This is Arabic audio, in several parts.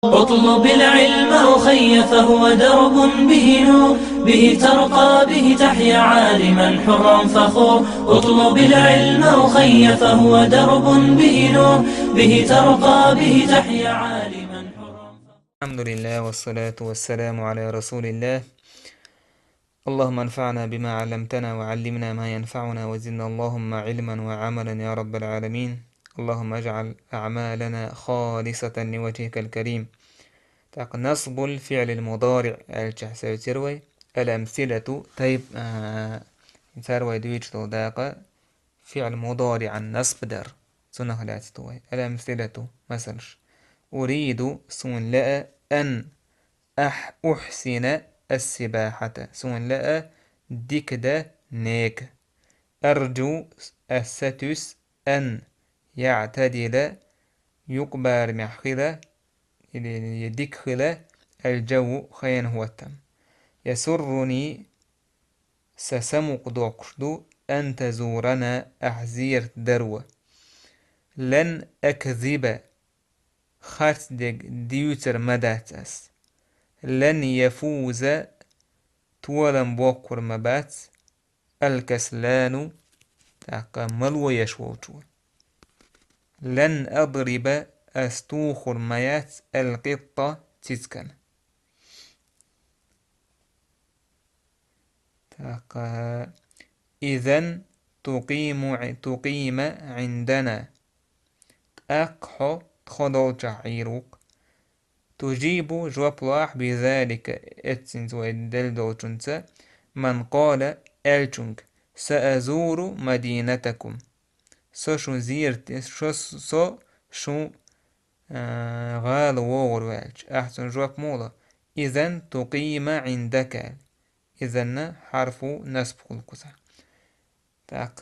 اطلب العلم أخي فهو درب به نور، به ترقى به تحيا عالما حرا فخور. اطلب العلم أخي فهو درب به نور، به ترقى به تحيا عالما حرا. الحمد لله والصلاة والسلام على رسول الله. اللهم انفعنا بما علمتنا وعلمنا ما ينفعنا وزدنا اللهم علما وعملا يا رب العالمين. اللهم اجعل أعمالنا خالصة لوجهك الكريم. نصب الفعل المضارع الجحسة تروي الأمثلة طيب تروي دويج داقة فعل مضارع النصب در سنة لا تتوي الأمثلة مثلا أريد سون لا أن أحسن السباحة سون لا ديكدا نيك. أرجو الستس أن يعتدل يقبر محخلة يدخل الجو خيان هو التم. يسرني سسمق دوكشدو أن تزورنا أحزير دروة. لن أكذب خارت ديوتر مداتس. لن يفوز تولن بوكر مبات الكسلان ملو يشووتو. لن أضرب أستوخر ميات القطة تسكن. إذن تقيم عندنا أقحو تخضو جعيروك. تجيب جواب لاح بذلك اتسنت ويدل دوتنت من قال ألتنك سأزور مدينتكم. شو زيرت شو غال وور والج أحسن جواب مولا. إذن تقيم عندك. إذن حرف نسب الكسر.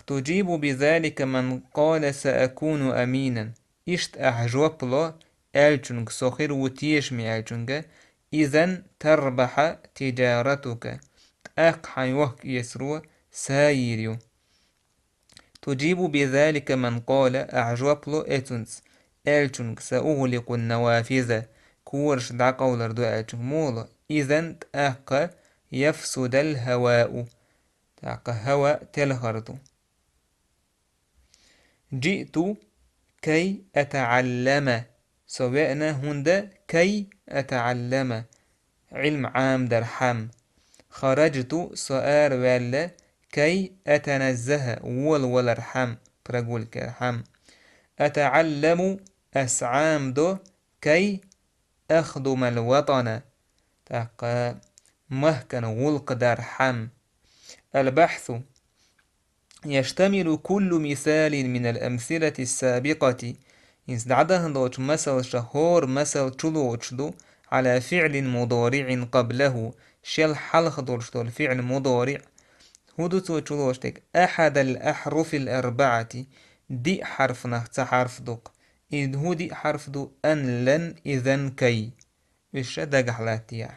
تجيب بذلك من قال سأكون أمينا. إشت أحجواب لا ألتنك سخير وتيش مي ألتنك. إذن تربح تجارتك. أقحى وحك يسرو سايريو. تجيب بذلك من قال أعجواب لا أتنس ألتنك سأغلق النوافذ كورش دا قولر دو ألتنك مولا. إذن تأقى يفسد الهواء تأقى هواء تلهردو. جئت كي أتعلم سواءنا هند كي أتعلم علم عام درحم. خرجت سؤال ولا كي أتنزه والرحم برقول كرحم. أتعلم أسعام دو كي أخدم الوطن تاقى مهكن غلق درحم. البحث يشتمل كل مثال من الأمثلة السابقة إنسدعده دوش مثل شهور مثل تلوشدو على فعل مضارع قبله شل حلق دوش دول فعل مضارع هدو تلوشتك أحد الأحرف الأربعة دي حرف نحت حرف دوك إذ هو دي حرف دو أن لن إذن كي بالشدق حلاتيا.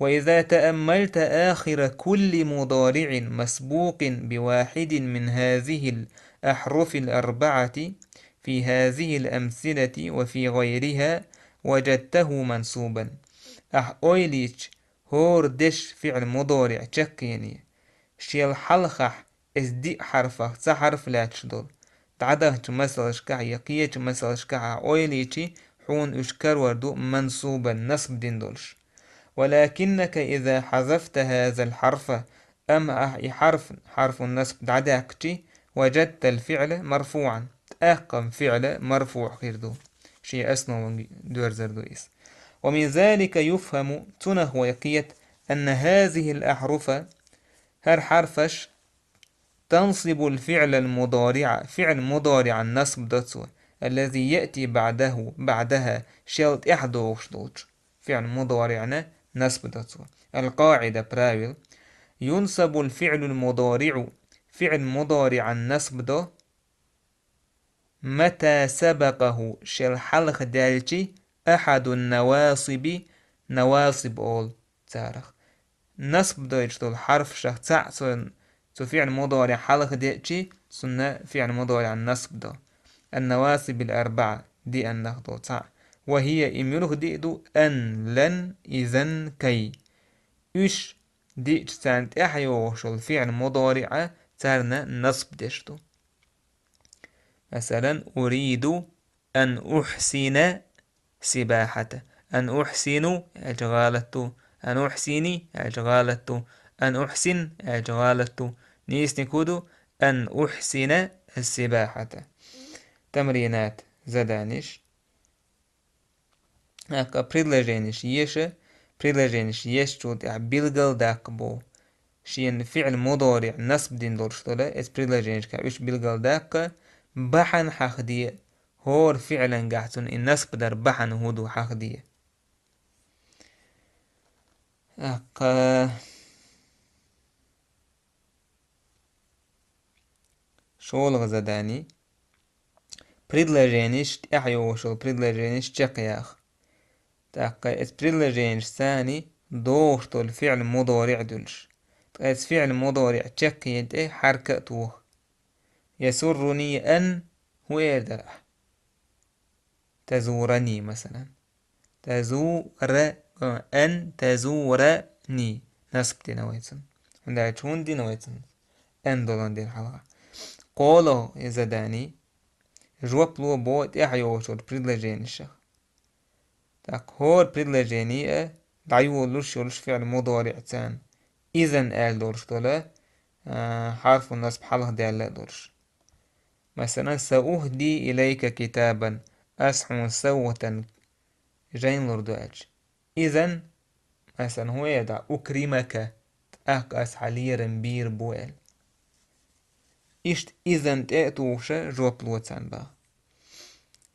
وإذا تأملت آخر كل مضارع مسبوق بواحد من هذه الأحرف الأربعة في هذه الأمثلة وفي غيرها وجدته منصوبا. أويليش هور دش فعل مضارع تشكيني شيل حلخح اسدي حرفه تحرف لا تشدل تعده مثل شكع يقية مثل شكع أويليشي حون اشكر وردو منصوبا نصب دندلش. ولكنك إذا حذفت هذا الحرف حرف النصب دعداكتي وجدت الفعل مرفوعا تأقم فعل مرفوع خيردو شيء أسنو دور زردويس. ومن ذلك يفهم تنه ويقيت أن هذه الأحرف هر حرفش تنصب الفعل المضارع فعل مضارع النصب دتسو الذي يأتي بعدها شلت إحدى فعل مضارعنا نصب دتسو. القاعدة براويل ينصب الفعل المضارع فعل مضارع النصب ده متى سبقه شل حلق دالتي أحد النواصب نواصب أول تارخ نصب ده يجدول حرف شخ تعصن فعل مضارع حلق دالتي سنة فعل مضارع النصب ده النواصب الأربعة دي النخضو تاع وهي إميلوك ديدو أن لن إذن كي إش ديش سانت أحيوشو الفعل مضارع تارنا نصب ديشتو. مثلا أريد أن أحسن سباحة. أن أحسن أجغالتو، أن أحسني أجغالتو، أن أحسن أجغالتو. نيس نكودو أن أحسن السباحة. تمرينات زدانش هكا بريدلاجينش يشا بريدلاجينش يشتود بيلغل داك بو شين فعل مضارع نصب دين دورشتولا اس بريدلاجينش كاوش بيلغل داك بحن حقدية هور فعلا قاعتون النصب در بحن هودو حقدية. هكا شول غزداني بريدلاجينش احيو شول بريدلاجينش تشقياخ تاقا اس بريدلاجينش ثاني دوشتو الفعل مضارع دولش اس فعل مضارع تشقيد ايه حركة توه يسرني أن ويردر تزورني مثلا أن تزورني نصب دي نويتن عندها تشون دي نويتن أن دولان دي الحلقة قولو يزداني جواب لو بوت احيو شو بريدلاجيني الشخ تاك هور بريدلاجيني دعيو لش فعل مضارع تان إذن آل دورش دولا حرف النصب حلقة دي لا دورش. مثلا سأهدي إليك كتابا أسحن سوة جين لردواج. إذن مثلا هو يدع أكرمك أسحلي رمبير بوال إشت إذن تأتوشا جواب لوتسان با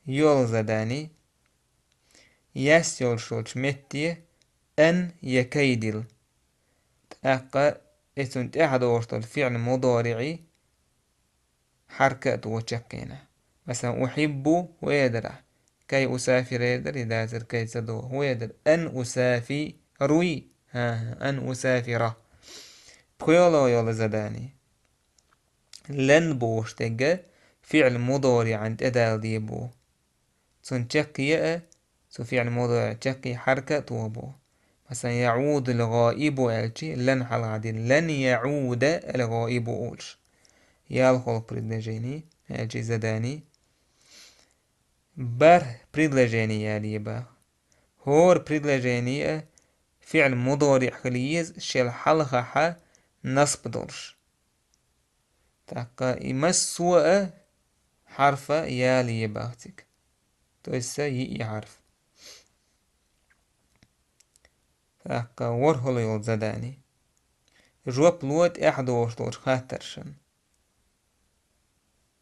يول زداني يسيول شولش متي أن يكيدل تأقى إذن تأحدوشت الفعل مضارعي حركة وشكينا. مثلا أحب ويدرع كي أسافر يدر إذا زر كي تدو ويدر أن أسافر روي أن أسافر بخيولا يولا زداني لن بوش تجا فعل مضارع عند أداة ديبو تنشقي فعل مضارع تشقي حركة وبو. مثلا يعود الغائب ألشي لن حل عدين لن يعود الغائب أولش يالخل بريدلاجيني ألشي زداني بر بريدلاجيني يالي با هور بريدلاجيني فعل مضارع خليز شل حلقة ح نصب دورش تاقا يمسوا حرف يالي باختك تويسا يي حرف تاقا ورهل يول زداني جواب لوت احدوش دور خاترشن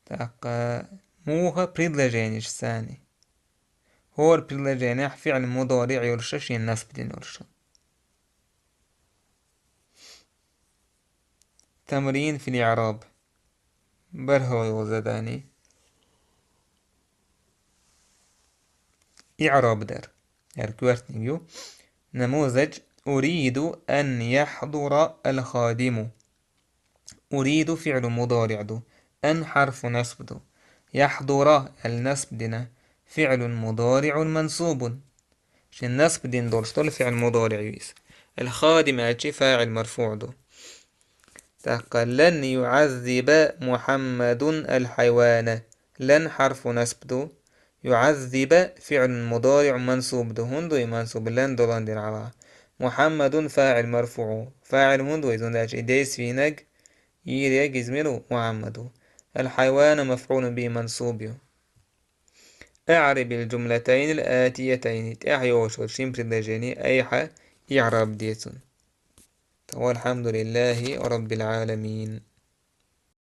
تاقا موها بريدلاجينيش ثاني هور بريدلاجيني فعل مضارع يرشش النصب دين يرشن. تمرين في الإعراب برهو يوزداني إعراب در يركوارت نيجو نموذج أريد أن يحضر الخادم. أريد فعل مضارع دو أن حرف نصب دو يحضر النصب دنا فعل مضارع منصوب شن نصب دين دول فعل مضارع يويس. الخادم أتشي فاعل مرفوع دو تقى لن يعذب محمد الحيوان لن حرف نصب دو يعذب فعل مضارع منصوب دو هندو منصوب لن دولان دين على محمد فاعل مرفوع فاعل هندو يزون داش إديس في نج يريق يزميلو محمد الحيوان مفعول به منصوب. أعرب الجملتين الآتيتين تأحيوش والشين بريدلاجيني أيحا إعراب ديتون. والحمد لله رب العالمين.